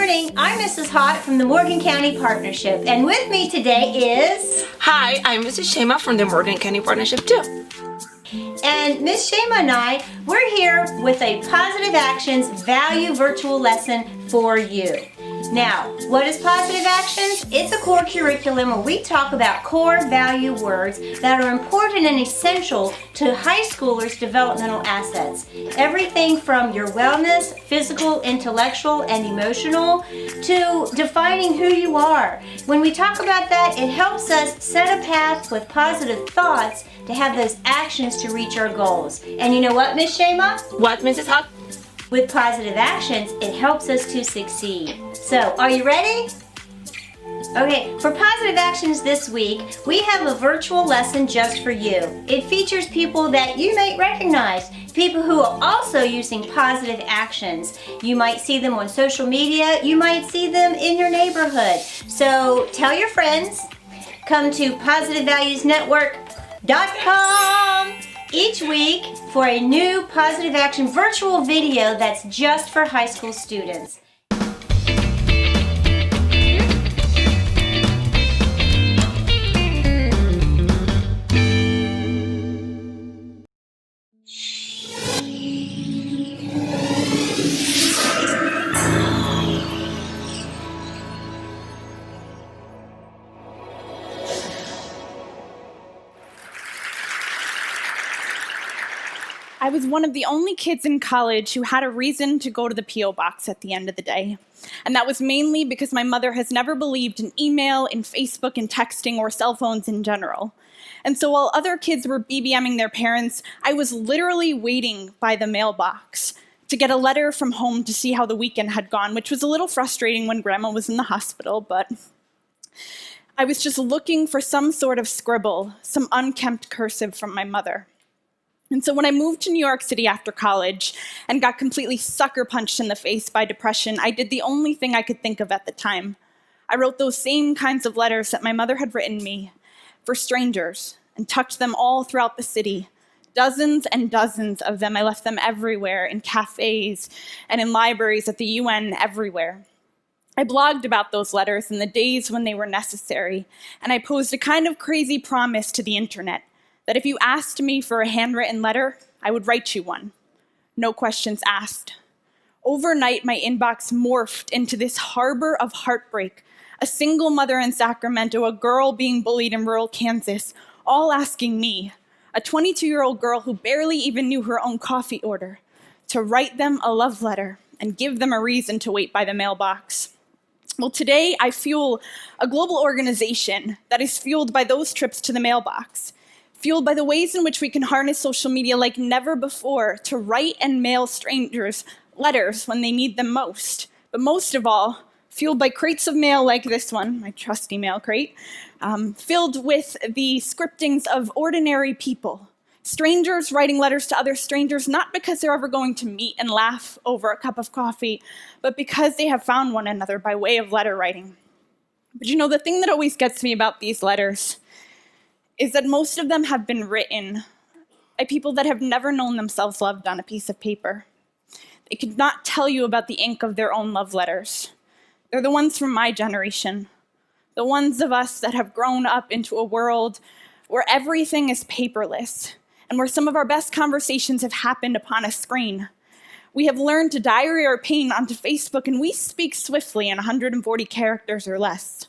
morning. I'm Mrs. Hott from the Morgan County Partnership, and with me today is... Hi, I'm Mrs. Shema from the Morgan County Partnership too. And Miss Shema and we're here with a Positive Actions Value Virtual Lesson for you. Now, what is Positive Actions? It's a core curriculum where we talk about core value words that are important and essential to high schoolers' developmental assets. Everything from your wellness, physical, intellectual, and emotional, to defining who you are. When we talk about that, it helps us set a path with positive thoughts to have those actions to reach our goals. And you know what, Miss Shema? What, Mrs. Hott? With Positive Actions, it helps us to succeed. So, are you ready? Okay, for Positive Actions this week, we have a virtual lesson just for you. It features people that you might recognize, people who are also using positive actions. You might see them on social media, you might see them in your neighborhood. So, tell your friends, come to positivevaluesnetwork.com each week for a new Positive Action virtual video that's just for high school students. I was one of the only kids in college who had a reason to go to the P.O. box at the end of the day. And that was mainly because my mother has never believed in email, in Facebook, in texting, or cell phones in general. And so while other kids were BBMing their parents, I was literally waiting by the mailbox to get a letter from home to see how the weekend had gone, which was a little frustrating when Grandma was in the hospital, but I was just looking for some sort of scribble, some unkempt cursive from my mother. And so when I moved to New York City after college and got completely sucker punched in the face by depression, I did the only thing I could think of at the time. I wrote those same kinds of letters that my mother had written me for strangers and tucked them all throughout the city. Dozens and dozens of them. I left them everywhere, in cafes and in libraries, at the UN, everywhere. I blogged about those letters in the days when they were necessary, and I posed a kind of crazy promise to the internet that if you asked me for a handwritten letter, I would write you one. No questions asked. Overnight, my inbox morphed into this harbor of heartbreak. A single mother in Sacramento, a girl being bullied in rural Kansas, all asking me, a 22-year-old girl who barely even knew her own coffee order, to write them a love letter and give them a reason to wait by the mailbox. Well, today I fuel a global organization that is fueled by those trips to the mailbox, fueled by the ways in which we can harness social media like never before to write and mail strangers letters when they need them most. But most of all, fueled by crates of mail like this one, my trusty mail crate, filled with the scriptings of ordinary people. Strangers writing letters to other strangers, not because they're ever going to meet and laugh over a cup of coffee, but because they have found one another by way of letter writing. But you know, the thing that always gets me about these letters is that most of them have been written by people that have never known themselves loved on a piece of paper. They could not tell you about the ink of their own love letters. They're the ones from my generation, the ones of us that have grown up into a world where everything is paperless and where some of our best conversations have happened upon a screen. We have learned to diary our pain onto Facebook, and we speak swiftly in 140 characters or less.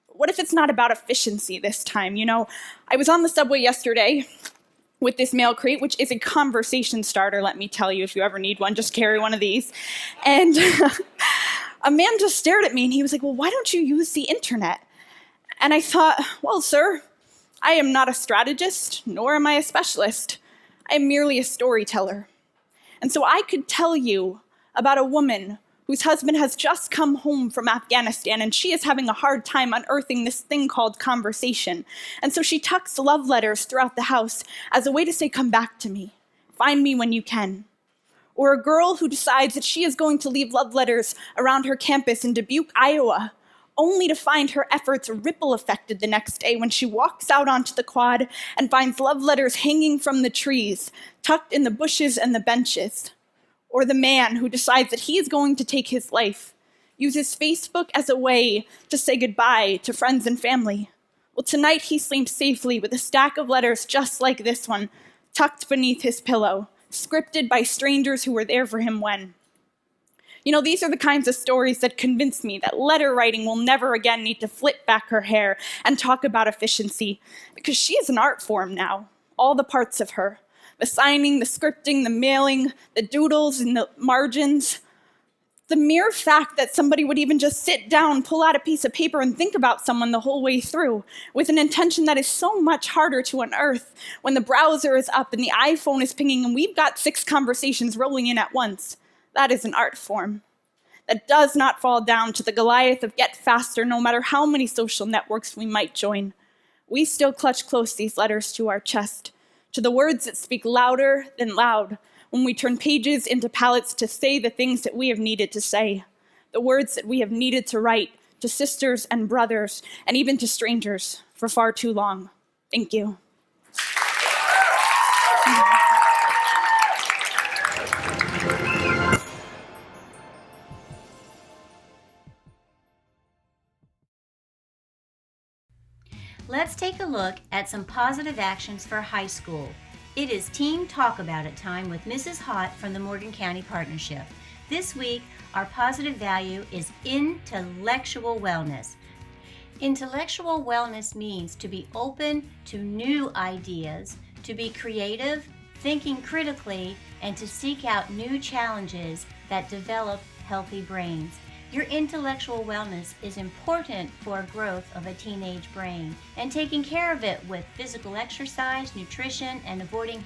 What if it's not about efficiency this time? You know, I was on the subway yesterday with this mail crate, which is a conversation starter, let me tell you. If you ever need one, just carry one of these. And a man just stared at me and he was like, well, why don't you use the internet? And I thought, well, sir, I am not a strategist, nor am I a specialist. I am merely a storyteller. And so I could tell you about a woman whose husband has just come home from Afghanistan, and she is having a hard time unearthing this thing called conversation. And so she tucks love letters throughout the house as a way to say, come back to me, find me when you can. Or a girl who decides that she is going to leave love letters around her campus in Dubuque, Iowa, only to find her efforts ripple affected the next day when she walks out onto the quad and finds love letters hanging from the trees, tucked in the bushes and the benches. Or the man who decides that he is going to take his life uses Facebook as a way to say goodbye to friends and family. Well, tonight he sleeps safely with a stack of letters just like this one, tucked beneath his pillow, scripted by strangers who were there for him when. You know, these are the kinds of stories that convince me that letter writing will never again need to flip back her hair and talk about efficiency, because she is an art form now, all the parts of her. The signing, the scripting, the mailing, the doodles and the margins. The mere fact that somebody would even just sit down, pull out a piece of paper, and think about someone the whole way through, with an intention that is so much harder to unearth when the browser is up and the iPhone is pinging and we've got 6 conversations rolling in at once. That is an art form that does not fall down to the Goliath of get faster, no matter how many social networks we might join. We still clutch close these letters to our chest, to the words that speak louder than loud, when we turn pages into palettes to say the things that we have needed to say, the words that we have needed to write to sisters and brothers, and even to strangers for far too long. Thank you. Let's take a look at some positive actions for high school. It is Team Talk About It time with Mrs. Hott from the Morgan County Partnership. This week, our positive value is intellectual wellness. Intellectual wellness means to be open to new ideas, to be creative, thinking critically, and to seek out new challenges that develop healthy brains. Your intellectual wellness is important for growth of a teenage brain, and taking care of it with physical exercise, nutrition, and avoiding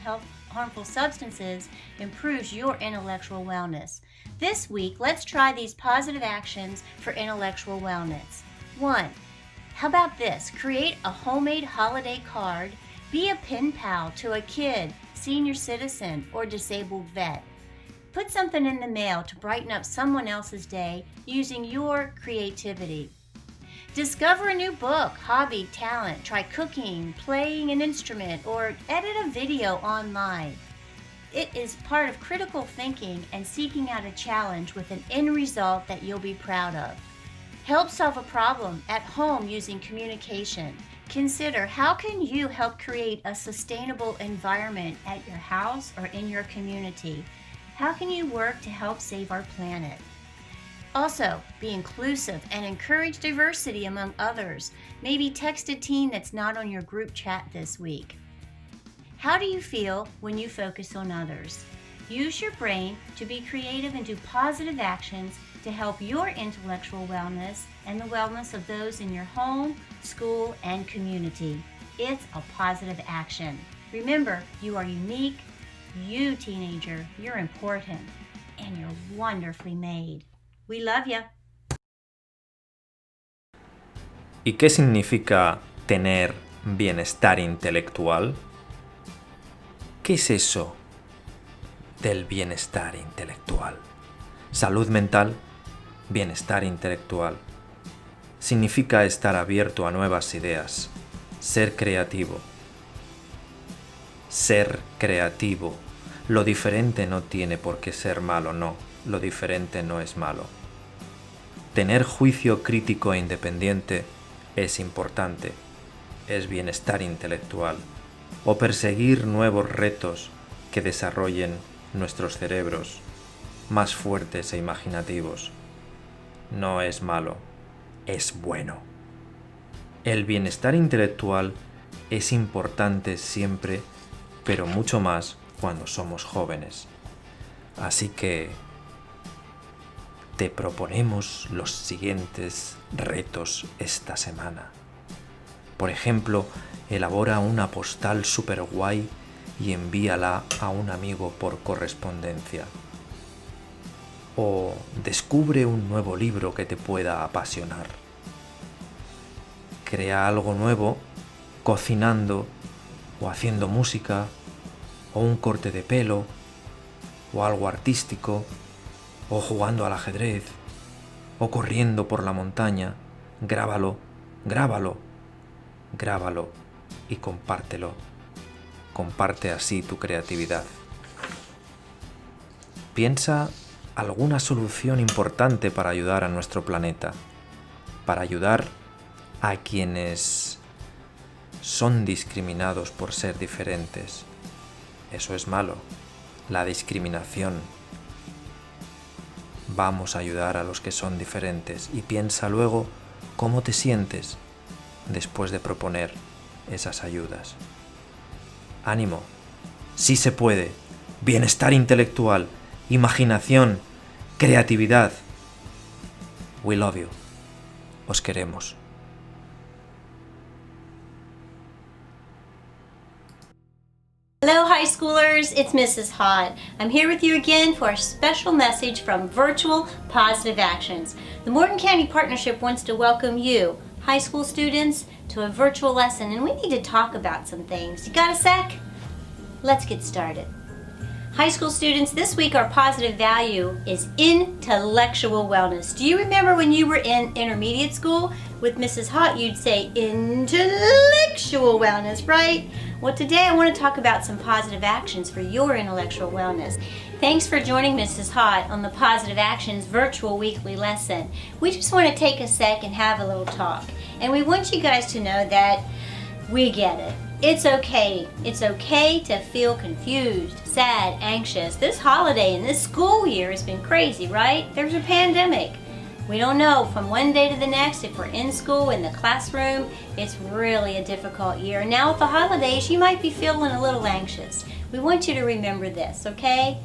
harmful substances improves your intellectual wellness. This week, let's try these positive actions for intellectual wellness. 1. How about this? Create a homemade holiday card. Be a pen pal to a kid, senior citizen, or disabled vet. Put something in the mail to brighten up someone else's day using your creativity. Discover a new book, hobby, talent. Try cooking, playing an instrument, or edit a video online. It is part of critical thinking and seeking out a challenge with an end result that you'll be proud of. Help solve a problem at home using communication. Consider how can you help create a sustainable environment at your house or in your community. How can you work to help save our planet? Also, be inclusive and encourage diversity among others. Maybe text a teen that's not on your group chat this week. How do you feel when you focus on others? Use your brain to be creative and do positive actions to help your intellectual wellness and the wellness of those in your home, school, and community. It's a positive action. Remember, you are unique. You, teenager, you're important, and you're wonderfully made. We love you. ¿Y qué significa tener bienestar intelectual? ¿Qué es eso del bienestar intelectual? Salud mental, bienestar intelectual. Significa estar abierto a nuevas ideas, ser creativo. Ser creativo. Lo diferente no tiene por qué ser malo, no. Lo diferente no es malo. Tener juicio crítico e independiente es importante. Es bienestar intelectual. O perseguir nuevos retos que desarrollen nuestros cerebros más fuertes e imaginativos. No es malo, es bueno. El bienestar intelectual es importante siempre, pero mucho más cuando somos jóvenes. Así que te proponemos los siguientes retos esta semana. Por ejemplo, elabora una postal super guay y envíala a un amigo por correspondencia. O descubre un nuevo libro que te pueda apasionar. Crea algo nuevo cocinando o haciendo música, o un corte de pelo, o algo artístico, o jugando al ajedrez, o corriendo por la montaña. Grábalo, grábalo, grábalo y compártelo. Comparte así tu creatividad. Piensa alguna solución importante para ayudar a nuestro planeta, para ayudar a quienes son discriminados por ser diferentes. Eso es malo, la discriminación. Vamos a ayudar a los que son diferentes y piensa luego cómo te sientes después de proponer esas ayudas. Ánimo, sí se puede. Bienestar intelectual, imaginación, creatividad. We love you. Os queremos. Hello, high schoolers. It's Mrs. Hott. I'm here with you again for a special message from Virtual Positive Actions. The Morgan County Partnership wants to welcome you, high school students, to a virtual lesson, and we need to talk about some things. You got a sec? Let's get started. High school students, this week our positive value is intellectual wellness. Do you remember when you were in intermediate school with Mrs. Hott, you'd say intellectual wellness, right? Well, today I want to talk about some positive actions for your intellectual wellness. Thanks for joining Mrs. Hott on the Positive Actions virtual weekly lesson. We just want to take a sec and have a little talk. And we want you guys to know that we get it. It's okay. It's okay to feel confused, sad, anxious. This holiday and this school year has been crazy, right? There's a pandemic. We don't know from one day to the next if we're in school, in the classroom. It's really a difficult year. Now with the holidays, you might be feeling a little anxious. We want you to remember this, okay?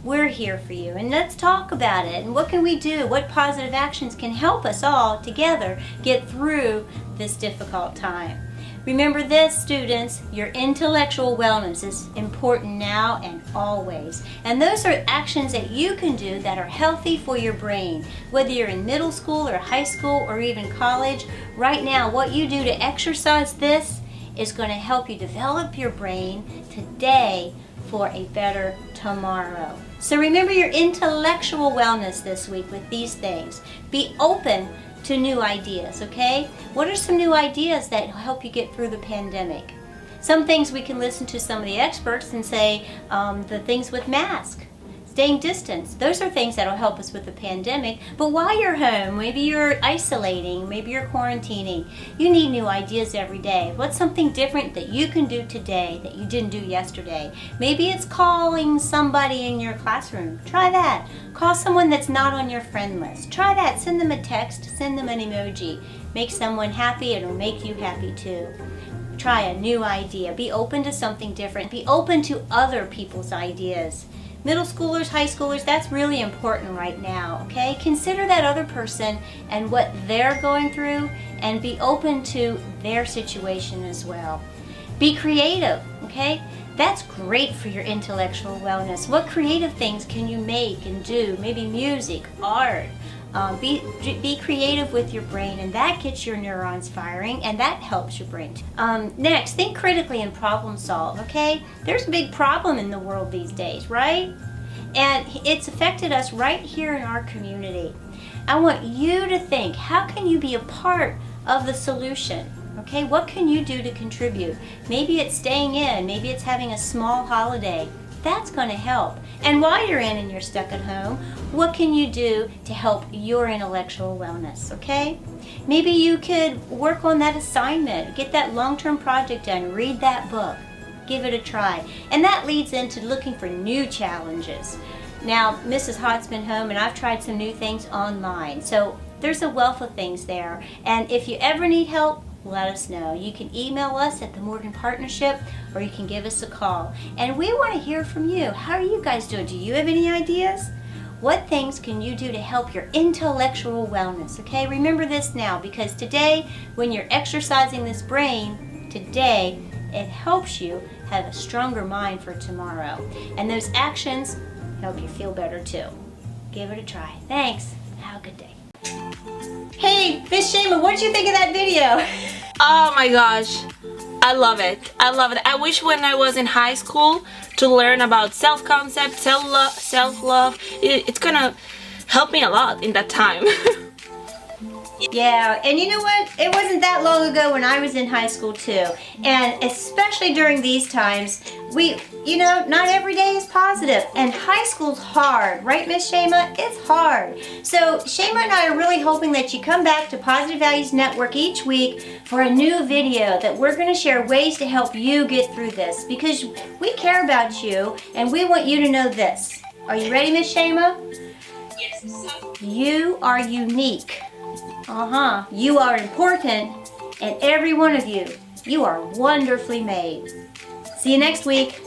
We're here for you, and let's talk about it. And what can we do? What positive actions can help us all together get through this difficult time? Remember this, students, your intellectual wellness is important now and always. And those are actions that you can do that are healthy for your brain. Whether you're in middle school or high school or even college, right now what you do to exercise this is going to help you develop your brain today for a better tomorrow. So remember your intellectual wellness this week with these things. Be open to new ideas, okay? What are some new ideas that help you get through the pandemic? Some things we can listen to some of the experts and say the things with masks, staying distance. Those are things that'll help us with the pandemic. But while you're home, maybe you're isolating, maybe you're quarantining, you need new ideas every day. What's something different that you can do today that you didn't do yesterday? Maybe it's calling somebody in your classroom. Try that. Call someone that's not on your friend list. Try that. Send them a text, send them an emoji. Make someone happy, it'll make you happy too. Try a new idea. Be open to something different. Be open to other people's ideas. Middle schoolers, high schoolers, that's really important right now, okay? Consider that other person and what they're going through and be open to their situation as well. Be creative, okay? That's great for your intellectual wellness. What creative things can you make and do? Maybe music, art. Be creative with your brain, and that gets your neurons firing, and that helps your brain. Next, think critically and problem solve, okay? There's a big problem in the world these days, right? And it's affected us right here in our community. I want you to think, how can you be a part of the solution? Okay, what can you do to contribute? Maybe it's staying in, maybe it's having a small holiday. That's going to help. And while you're in and you're stuck at home, what can you do to help your intellectual wellness, okay? Maybe you could work on that assignment, get that long-term project done, read that book, give it a try. And that leads into looking for new challenges. Now, Mrs. Hott's been home and I've tried some new things online. So there's a wealth of things there. And if you ever need help, let us know. You can email us at the Morgan Partnership or you can give us a call. And we want to hear from you. How are you guys doing? Do you have any ideas? What things can you do to help your intellectual wellness? Okay, remember this now, because today, when you're exercising this brain, today, it helps you have a stronger mind for tomorrow. And those actions help you feel better too. Give it a try. Thanks. Have a good day. Hey, Miss Shema, what did you think of that video? Oh my gosh, I love it. I love it. I wish when I was in high school to learn about self-concept, self-love. It's gonna help me a lot in that time. Yeah, and you know what? It wasn't that long long ago when I was in high school too. And especially during these times, not every day is positive. And high school's hard, right, Miss Shema? It's hard. So Shema and I are really hoping that you come back to Positive Values Network each week for a new video that we're going to share ways to help you get through this, because we care about you and we want you to know this. Are you ready, Miss Shema? Yes. You are unique. You are important, and every one of you are wonderfully made. See you next week.